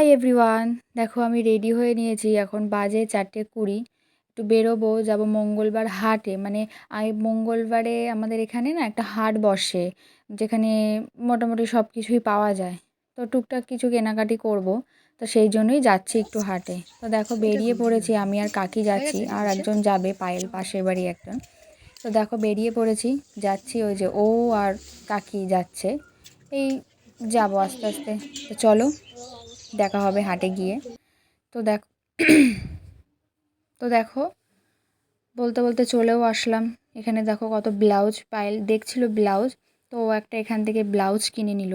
Hi everyone, দেখো আমি ready হয়ে নিয়েছি। এখন বাজে 4:20। একটু বেরোবো, যাব মঙ্গলবার হাটে। মানে মঙ্গলবারে আমাদের এখানে না একটা হাট বসে, যেখানে মোটামুটি সব কিছুই পাওয়া যায়। তো টুকটাক কিছু কেনাকাটি করব, তো সেই জন্যই যাচ্ছি একটু হাটে। তো দেখো বেরিয়ে পড়েছি, আমি আর কাকি যাচ্ছি, আর একজন যাবে, পায়েল, পাশের বাড়ি একজন। তো দেখো বেরিয়ে পড়েছি, যাচ্ছি। ওই যে ও আর কাকি যাচ্ছে, এই যাব আস্তে আস্তে। তো চলো, দেখা হবে হাটে গিয়ে। তো দেখো তো দেখো বলতে বলতে চলেও আসলাম। এখানে দেখো কত ব্লাউজ, পায়েল দেখছিল ব্লাউজ, তো ও একটা এখান থেকে ব্লাউজ কিনে নিল।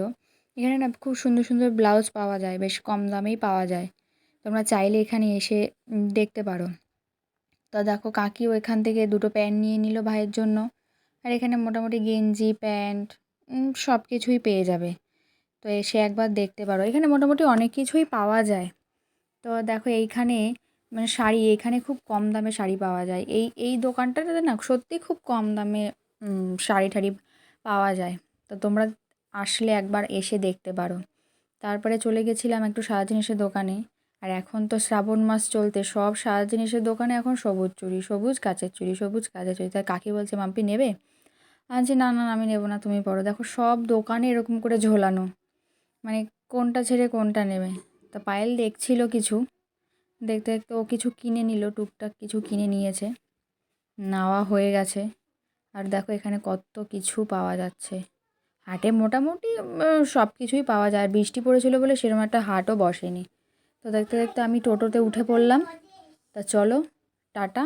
এখানে না খুব সুন্দর সুন্দর ব্লাউজ পাওয়া যায়, বেশ কম দামেই পাওয়া যায়। তোমরা চাইলে এখানে এসে দেখতে পারো। তো দেখো কাকিও এখান থেকে দুটো প্যান্ট নিয়ে নিল ভাইয়ের জন্য। আর এখানে মোটামুটি গেঞ্জি, প্যান্ট সব কিছুই পেয়ে যাবে। তো এসে একবার দেখতে পারো, এখানে মোটামুটি অনেক কিছুই পাওয়া যায়। তো দেখো এইখানে মানে শাড়ি, এখানে খুব কম দামে শাড়ি পাওয়া যায়। এই দোকানটাতে না সত্যি খুব কম দামে শাড়ি ঠাড়ি পাওয়া যায়। তো তোমরা আসলে একবার এসে দেখতে পারো। তারপরে চলে গেছিলাম একটু সাজা জিনিসের দোকানে। আর এখন তো শ্রাবণ মাস চলতে সব সাজা জিনিসের দোকানে এখন সবুজ চুড়ি, সবুজ কাচের চুড়ি, সবুজ কাচের চুড়ি। তাই কাকি বলছে, মাম্পি নেবে? আনছি, না না আমি নেবো না, তুমি পরো। দেখো সব দোকানে এরকম করে ঝোলানো, মানে কোনটা ছেড়ে কোনটা নেবে। তা পায়েল দেখছিল কিছু, দেখতে দেখতে ও কিছু কিনে নিল, টুকটাক কিছু কিনে নিয়েছে, নেওয়া হয়ে গেছে। আর দেখো এখানে কত কিছু পাওয়া যাচ্ছে হাটে। মোটামুটি সব কিছুই পাওয়া যায়। আর বৃষ্টি পড়েছিল বলে সেরকম একটা হাটও বসেনি। তো দেখতে দেখতে আমি টোটোতে উঠে পড়লাম। তা চলো, টাটা।